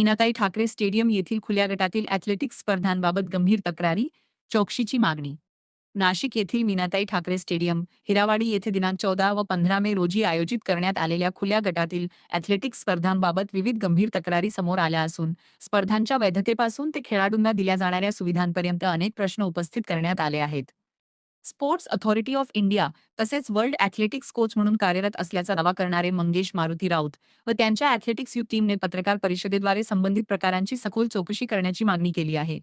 Meenatai Thackeray stadium येथील खुल्या गटातील ॲथलेटिक्स स्पर्धांबाबत गंभीर तक्रारी, चौकशीची मागणी. नाशिक येथील मीनाताई ठाकरे स्टेडियम, हिरावाडी येथे दिनांक 14 व 15 मे रोजी आयोजित करण्यात आलेल्या खुल्या गटातील ॲथलेटिक्स स्पर्धांबाबत विविध गंभीर तक्रारी समोर आल्या असून, स्पर्धांच्या वैधतेपासून ते खेळाडूंना दिल्या जाणाऱ्या सुविधांपर्यंत अनेक प्रश्न उपस्थित करण्यात आले आहेत. स्पोर्ट्स अथॉरिटी ऑफ इंडिया तसेच वर्ल्ड ॲथलेटिक्स कोच म्हणून कार्यरत असल्याचा दावा करणारे मंगेश मारुती राऊत व त्यांच्या ॲथलेटिक्स युथ टीमने पत्रकार परिषदेद्वारे संबंधित प्रकारांची सखोल चौकशी करण्याची मागणी केली आहे.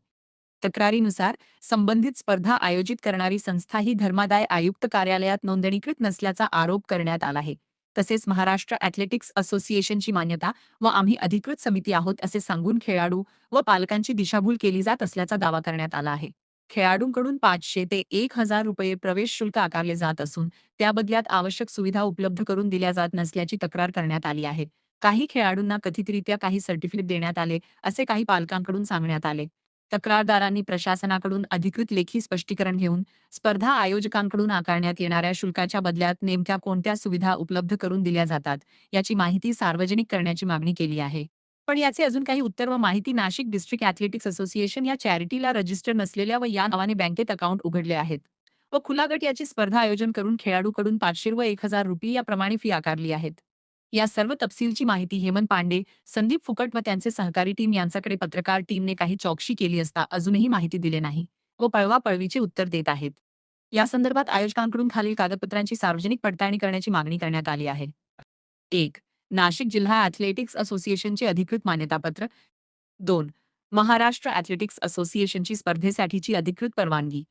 तक्रारीनुसार संबंधित स्पर्धा आयोजित करणारी संस्था ही धर्मादाय आयुक्त कार्यालयात नोंदणीकृत नसल्याचा आरोप करण्यात आला आहे. तसेच महाराष्ट्र ॲथलेटिक्स असोसिएशनची मान्यता व आम्ही अधिकृत समिती आहोत असे सांगून खेळाडू व पालकांची दिशाभूल केली जात असल्याचा दावा करण्यात आला आहे. खेळाडूंकडून 500 ते 1000 रुपये प्रवेश शुल्क आकारले जात असून, त्या बदल्यात आवश्यक सुविधा उपलब्ध करून दिल्या जात नसल्याची तक्रार करण्यात आली आहे. काही खेळाडूंना कथितरित्या काही सर्टिफिकेट देण्यात आले, असे काही पालकांकडून सांगण्यात आले. तक्रारदारांनी प्रशासनाकडून अधिकृत लेखी स्पष्टीकरण घेऊन स्पर्धा आयोजकांकडून आकारण्यात येणाऱ्या शुल्काच्या बदल्यात नेमक्या कोणत्या सुविधा उपलब्ध करून दिल्या जातात, याची माहिती सार्वजनिक करण्याची मागणी केली आहे. पण याचे अजून काही उत्तर व माहिती नाशिक डिस्ट्रिक्ट ॲथलेटिक्स असोसिएशन या चॅरिटीला रजिस्टर नसलेल्या व या नावाने बँकेत अकाउंट उघडले आहेत व खुला गट याची स्पर्धा आयोजन करून खेळाडूकडून 500 व 1000 रुपये याप्रमाणे फी आकारली आहेत. या सर्व तपशीलची माहिती हेमंत पांडे, संदीप फुकट व त्यांचे सहकारी टीम यांच्याकडे पत्रकार टीमने काही चौकशी केली असता अजूनही माहिती दिली नाही व पळवापळवीचे उत्तर देत आहेत. या संदर्भात आयोजकांकडून खालील कागदपत्रांची सार्वजनिक पडताळणी करण्याची मागणी करण्यात आली आहे. 1. नाशिक जिल्हा ॲथलेटिक्स असोसिएशनचे अधिकृत मान्यतापत्र. 2. महाराष्ट्र ॲथलेटिक्स असोसिएशनची स्पर्धेसाठीची अधिकृत परवानगी.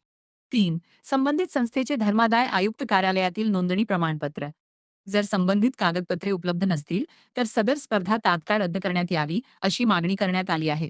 3. संबंधित संस्थेचे धर्मादाय आयुक्त कार्यालयातील नोंदणी प्रमाणपत्र. जर संबंधित कागदपत्रे उपलब्ध नसतील तर सदर स्पर्धा तात्काळ रद्द करण्यात यावी, अशी मागणी करण्यात आली आहे.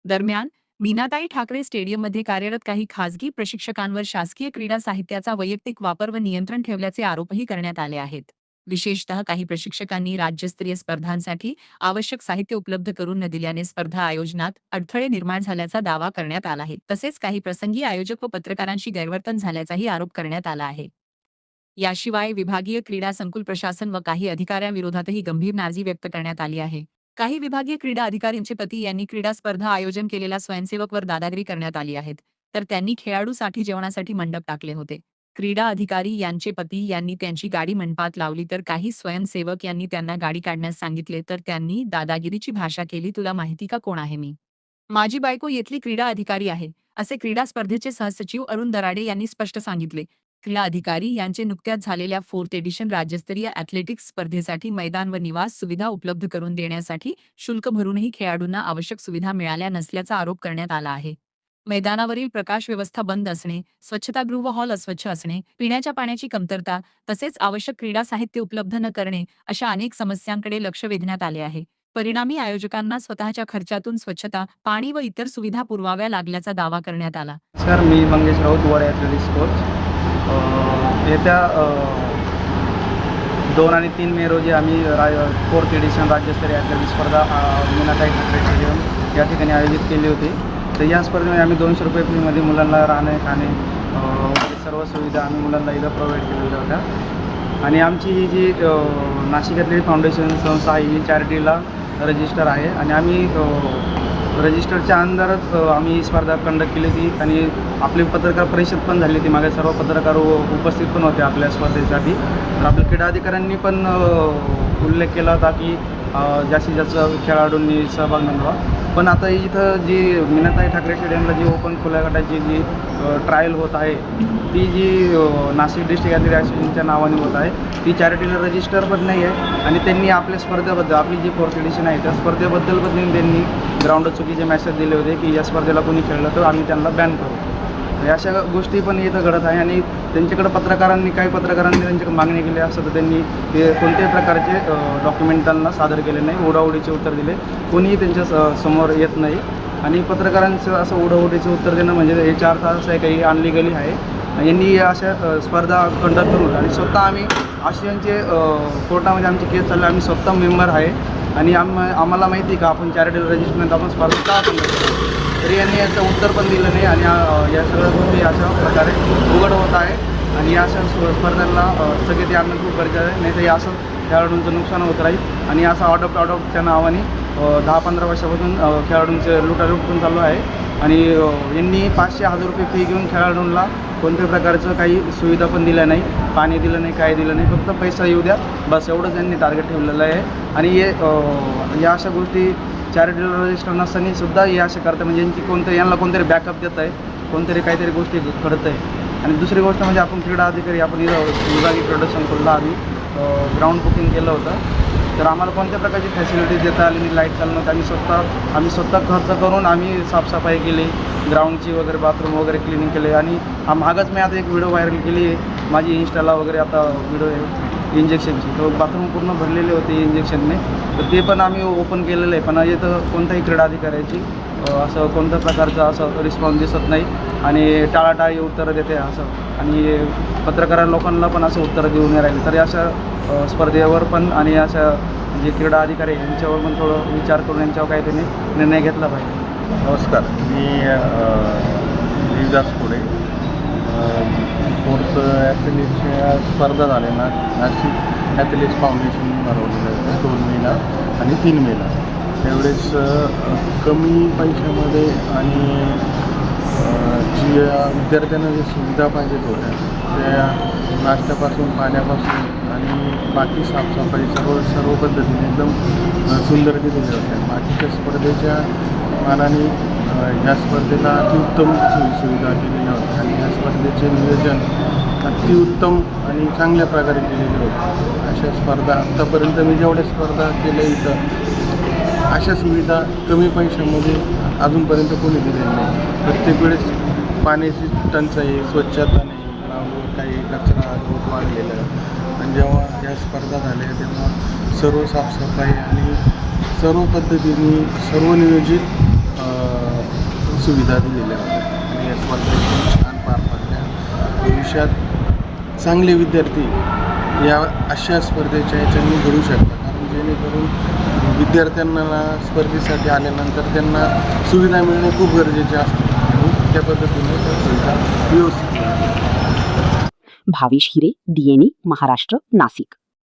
दरम्यान, मीनाताई ठाकरे स्टेडियममध्ये कार्यरत काही खासगी प्रशिक्षकांवर शासकीय क्रीडा साहित्याचा वैयक्तिक वापर व नियंत्रण ठेवल्याचे आरोपही करण्यात आले आहेत. विशेषतः काही प्रशिक्षकांनी राज्यस्तरीय स्पर्धांसाठी आवश्यक साहित्य उपलब्ध करून न दिल्याने स्पर्धा आयोजनात अडथळे निर्माण झाल्याचा दावा करण्यात आला आहे. तसेच काही प्रसंगी आयोजक व पत्रकारांशी गैरवर्तन झाल्याचाही आरोप करण्यात आला आहे. याशिवाय विभागीय क्रीडा संकुल प्रशासन व काही अधिकाऱ्यांविरोधातही गंभीर नाराजी व्यक्त करण्यात आली आहे. काही विभागीय क्रीडा अधिकाऱ्यांचे पती यांनी क्रीडा स्पर्धा आयोजन केलेल्या स्वयंसेवकवर दादागिरी करण्यात आली आहेत, तर त्यांनी खेळाडूसाठी जेवणासाठी मंडप टाकले होते. क्रीडा अधिकारी यांचे पती यांनी त्यांची गाडी मंडपात लावली तर काही स्वयंसेवक यांनी त्यांना गाडी काढण्यास सांगितले तर त्यांनी दादागिरीची भाषा केली. तुला माहिती का कोण आहे मी? माझी बायको येथली क्रीडा अधिकारी आहे, असे क्रीडा स्पर्धेचे सहसचिव अरुण दराडे यांनी स्पष्ट सांगितले. क्रीडा अधिकारी यांचे नुकत्याच झालेल्या 4th एडिशन राज्यस्तरीय ॲथलेटिक्स स्पर्धेसाठी मैदान व निवास सुविधा उपलब्ध करून देण्यासाठी शुल्क भरूनही खेळाडूंना आवश्यक सुविधा मिळाल्या नसल्याचा आरोप करण्यात आला आहे. मैदानावरील प्रकाश व्यवस्था बंद असणे, स्वच्छतागृह व हॉल अस्वच्छ असणे, पिण्याच्या पाण्याची कमतरता तसेच आवश्यक क्रीडा साहित्य उपलब्ध न करणे अशा अनेक समस्यांकडे लक्ष वेधण्यात आले आहे. परिणामी आयोजकांना स्वतःच्या खर्चातून स्वच्छता, पाणी व इतर सुविधा पुरवाव्या लागल्याचा दावा करण्यात आला. सर, मी Mangesh Raut, world athletics coach. येत्या 2 आणि 3 मे रोजी आम्ही 4th एडिशन राज्यस्तरीय ॲथलेटिक्स स्पर्धा मीनाताई ठाकरे स्टेडियम या ठिकाणी आयोजित केली होती. तर या स्पर्धेमध्ये आम्ही 200 रुपये फीमध्ये मुलांना राहणे, खाणे सर्व सुविधा आम्ही मुलांना इथं प्रोव्हाइड केलेल्या होत्या. आणि आमची ही जी नाशिक ॲथलेटिक फाउंडेशन संस्था आहे ही चॅरिटीला रजिस्टर आहे आणि आम्ही रजिस्टरच्या अंदरच आम्ही स्पर्धा कंडक्ट केली होती आणि आपली पत्रकार परिषद पण झाली होती. मागे सर्व पत्रकार उपस्थित पण होते आपल्या स्पर्धेसाठी. तर आपल्या क्रीडा अधिकाऱ्यांनी पण उल्लेख केला होता की जास्तीत जास्त खेळाडूंनी सहभाग नोंदवा. पण आता इथं जी मीनाताई ठाकरे स्टेडियमला जी ओपन खुल्या गटाची जी ट्रायल होत आहे ती जी नाशिक डिस्ट्रिक्ट ॲथलेटिक्स असोसिएशनच्या नावाने होत आहे ती चॅरिटीला रजिस्टर पण नाही आहे. आणि त्यांनी आपल्या स्पर्धेबद्दल, आपली जी 4th एडिशन आहे त्या स्पर्धेबद्दल पण त्यांनी ग्राउंड चुकीचे मेसेज दिले होते की या स्पर्धेला कोणी खेळलं तर आम्ही त्यांना बॅन करू. अशा गोष्टी पण इथं घडत आहे. आणि त्यांच्याकडे काही पत्रकारांनी त्यांच्याकडे मागणी केली असतं तर त्यांनी ते कोणत्याही प्रकारचे डॉक्युमेंट त्यांना सादर केले नाही. उडाउडीचे उत्तर दिले. कोणीही त्यांच्या समोर येत नाही. आणि पत्रकारांचं असं उडाउडीचे उत्तर देणं म्हणजे याचा अर्थ असा आहे काही अनलिगली आहे. यांनी अशा स्पर्धा कंडक्ट करून आणि स्वतः आम्ही आशियानचे कोर्टामध्ये आमची केस चालली. आम्ही स्वतः मेंबर आहे आणि आम्हाला माहिती आहे का आपण चॅरिटीला रजिस्टर आपण स्पर्धा का कंडक्ट. तरी यांनी याचं उत्तर पण दिलं नाही आणि या सगळ्या गोष्टी अशा प्रकारे उघड होत आहे. आणि या अशा स्पर्धांना स्थगिती आणणं खूप गरजेचं आहे. नाही तर या असं खेळाडूंचं नुकसान होत राहील आणि असं ऑडॉप्टच्या नावाने 10-15 वर्षापासून खेळाडूंचे लुटालूट चालू आहे आणि यांनी 500-1000 रुपये फी घेऊन खेळाडूंना कोणत्याही प्रकारचं काही सुविधा पण दिल्या नाही, पाणी दिलं नाही, काय दिलं नाही, फक्त पैसा येऊ द्या बस एवढंच यांनी टार्गेट ठेवलेलं आहे. आणि या अशा गोष्टी चॅरिटेबल रजिस्टर नसताना सुद्धा हे असे करतात, म्हणजे यांना कोणतरी बॅकअप देत आहे, कोणतरी काहीतरी गोष्टी घडत आहे. आणि दुसरी गोष्ट म्हणजे आपण क्रीडा अधिकारी आपण इथं विभागीय क्रीडा संकुलला आम्ही ग्राउंड बुकिंग केलं होतं, तर आम्हाला कोणत्या प्रकारची फॅसिलिटीज देता आली नाही, लाईट चालू नव्हतं. आम्ही स्वतः खर्च करून आम्ही साफसफाई केली, ग्राउंडची वगैरे, बाथरूम वगैरे क्लिनिंग केले. आणि मागच मी आता एक व्हिडिओ व्हायरल केली आहे माझी इंस्टाला वगैरे, आता व्हिडिओ आहे इंजेक्शनची, तो बाथरूम पूर्ण भरलेले होते इंजेक्शनने, तर ते पण आम्ही ओपन केलेलं आहे. पण इथं कोणत्याही क्रीडा अधिकाऱ्याची असं कोणत्या प्रकारचं असं रिस्पॉन्स दिसत नाही आणि टाळाटाळी उत्तरं देते असं, आणि पत्रकार लोकांना पण असं उत्तरं देऊ नाही राहिले. तर अशा स्पर्धेवर पण आणि अशा जे क्रीडा अधिकारी यांच्यावर पण थोडं विचार करून यांच्यावर काही त्यांनी निर्णय घेतला पाहिजे. नमस्कार, मी देवदास पुढे 4th ॲथलेटिक्सच्या स्पर्धा झाल्या ना, नाशिक ॲथलेटिक्स फाउंडेशन भरवलेलं आहे 2 मेला आणि 3 मेला. त्यावेळेस कमी पैशामध्ये आणि जी विद्यार्थ्यांना जे सुविधा पाहिजेत होत्या त्या नाश्त्यापासून, पाण्यापासून आणि बाकी साफसफाई सर्व पद्धतीने एकदम सुंदर दिलेल्या होत्या. बाकीच्या स्पर्धेच्या मानाने ह्या स्पर्धेला अतिउत्तम सुविधा केलेल्या होत्या आणि ह्या स्पर्धेचे नियोजन अतिउत्तम आणि चांगल्या प्रकारे केलेले होते. अशा स्पर्धा आत्तापर्यंत मी जेवढ्या स्पर्धा केल्या इथं अशा सुविधा कमी पैशामध्ये अजूनपर्यंत कोणी दिलेल्या नाही. प्रत्येक वेळेस पाण्याची टंचाई, स्वच्छता नाही, ग्राउंडवर काही कचरा रोग वाढलेलं. आणि जेव्हा या स्पर्धा झाल्या तेव्हा सर्व साफसफाई आणि सर्व पद्धतीने सर्व नियोजित सुविधा दिलेल्या होत्या आणि या स्पर्धा एकदम छान पार पडल्या. भविष्यात चांगले विद्यार्थी या अशा स्पर्धेच्या याच्यानी घडू शकतात, कारण जेणेकरून विद्यार्थ्यांना स्पर्धेसाठी आल्यानंतर त्यांना सुविधा मिळणे खूप गरजेचे असते आणि त्या पद्धतीने त्या सुविधा व्यवस्थित. भावेश हिरे, DNA, महाराष्ट्र, नाशिक.